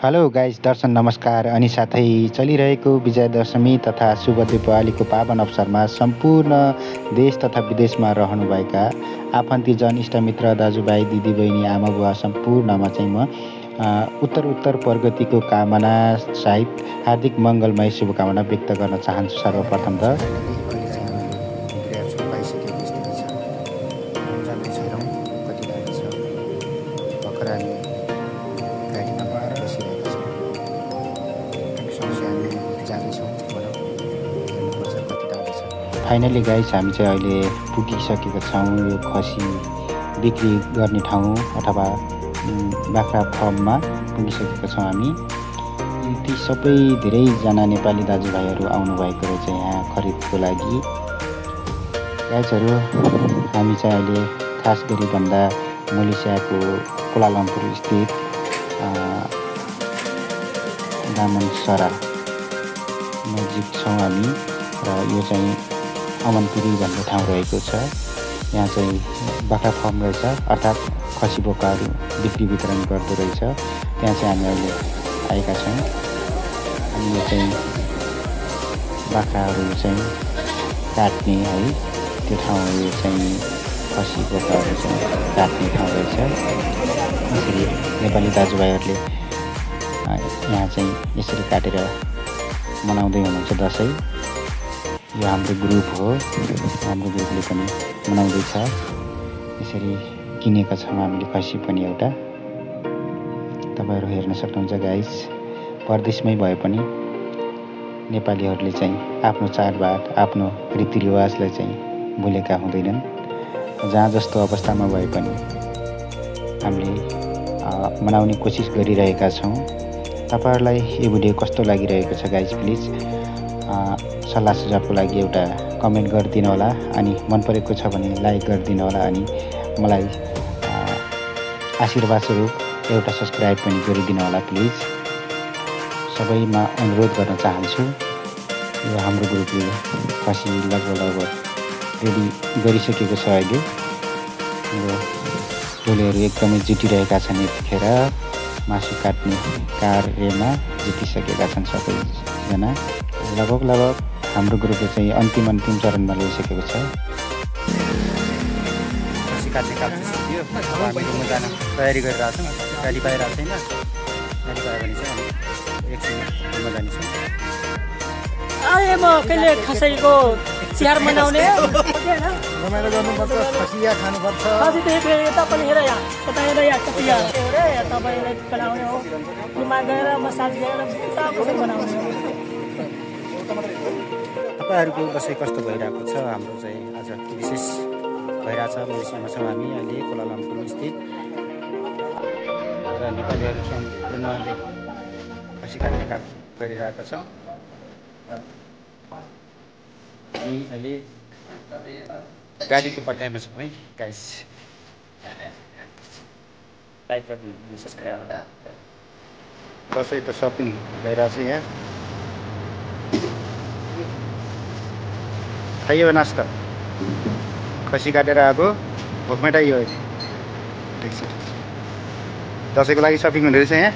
Hello guys, दर्शन नमस्कार अनि साथै चलिरहेको विजय दशमी तथा शुभ दीपावलीको पावन अवसरमा सम्पूर्ण देश तथा विदेशमा रहनुभएका आफन्तीजन इष्टमित्र दाजुभाइ दिदीबहिनी आमाबुवा सम्पूर्णमा चाहिँ म उत्तर प्रगतिको कामना सहित हार्दिक मङ्गलमय शुभकामना व्यक्त गर्न चाहन्छु। सर्वप्रथम त फाइनली गाइस, हामी चाहिँ अहिले पुगिसकेका छौँ यो खसी बिक्री गर्ने ठाउँ अथवा बाख्रा फर्ममा पुगिसकेका छौँ हामी। ती सबै धेरैजना नेपाली दाजुभाइहरू आउनुभएको रहेछ यहाँ खरिदको लागि। गाइसहरू, हामी चाहिँ अहिले खास गरी भन्दा मलेसियाको कोलालम्पुर स्थित दामनसरा नजिक छौँ हामी र यो चाहिँ अमनपुरी भन्ने ठाउँ रहेको छ। यहाँ चाहिँ बाख्रा फर्म रहेछ, अर्थात् खसी बोकाहरू बिक्री वितरण गर्दो रहेछ। त्यहाँ चाहिँ हामी अहिले आएका छौँ। अनि यो चाहिँ बाख्राहरू चाहिँ काट्ने है त्यो ठाउँ, यो चाहिँ खसी बोकाहरू चाहिँ काट्ने ठाउँ रहेछ। यसरी नेपाली दाजुभाइहरूले यहाँ चाहिँ यसरी काटेर मनाउँदै हुनुहुन्छ दसैँ। यो हाम्रो ग्रुप हो, हाम्रो ग्रुपले पनि मनाउँदैछ। यसरी किनेका छौँ हामीले खसी पनि एउटा। तपाईँहरू हेर्न सक्नुहुन्छ गाइस, परदेशमै भए पनि नेपालीहरूले चाहिँ आफ्नो चाडबाड, आफ्नो रीतिरिवाजलाई चाहिँ भुलेका हुँदैनन्। जहाँ जस्तो अवस्थामा भए पनि हामीले मनाउने कोसिस गरिरहेका छौँ। तपाईँहरूलाई यो भिडियो कस्तो लागिरहेको छ गाइस, प्लिज सल्लाह सुझावको लागि एउटा कमेन्ट गरिदिनु होला। अनि मन परेको छ भने लाइक गरिदिनु होला। अनि मलाई आशीर्वाद स्वरूप एउटा सब्सक्राइब पनि गरिदिनु होला प्लिज। सबैमा अनुरोध गर्न चाहन्छु। यो हाम्रो ग्रुपले खसी लगभग रेडी गरिसकेको छ। अहिले यो टोलीहरू एकदमै जुटिरहेका छन्। यतिखेर मासु काट्ने कार्यमा जुटिसकेका छन् सबैजना। लगभग हाम्रो ग्रुपले चाहिँ अन्तिम चरणमा ल्याइसकेको छ। खसी काट्ने काम चाहिँ सकियो। हामी रुममा जान तयारी गरिरहेको छौँ। गाडी पाइरहेको छैन। गाडी पायो भने चाहिँ हामी एकछिनमा रुममा जानेछौँ। म कहिले खसीको तिहार मनाउने रमाइलो गर्नुपर्छ, खसिया खानुपर्छ। खसी त यता पनि हेर यहाँ, यता हेर यहाँ कति तपाईँलाई बनाउने हो। रुममा गएर मसाज गएर कसरी बनाउने हो। तपाईँहरूको दसैँ कस्तो भइरहेको छ? हाम्रो चाहिँ आज विशेष भइरहेछ। मलेसियामा छौँ हामी अहिले, कोलालम्पुर स्थित। र नेपालीहरू सम्पूर्णले खसी काट्ने काम गरिरहेका छौँ। हामी अहिले गाडीको पट्याइमा छौँ है गाइस। लाइक गरिदिनु, सब्सक्राइब। दसैँ त सपिङ भइरहेछ यहाँ। खाइयो नास्ता, खसी काटेर आएको, भोक मेटाइयो अहिले। ठिक छ, दसैँको लागि सपिङ हुँदो रहेछ यहाँ।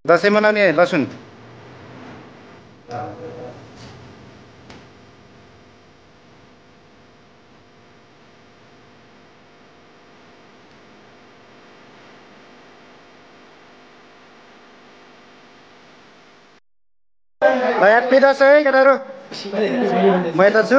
दसैँ मनाउने लसुन ह्याप्पी दसैँ केटाहरू। म यता छु।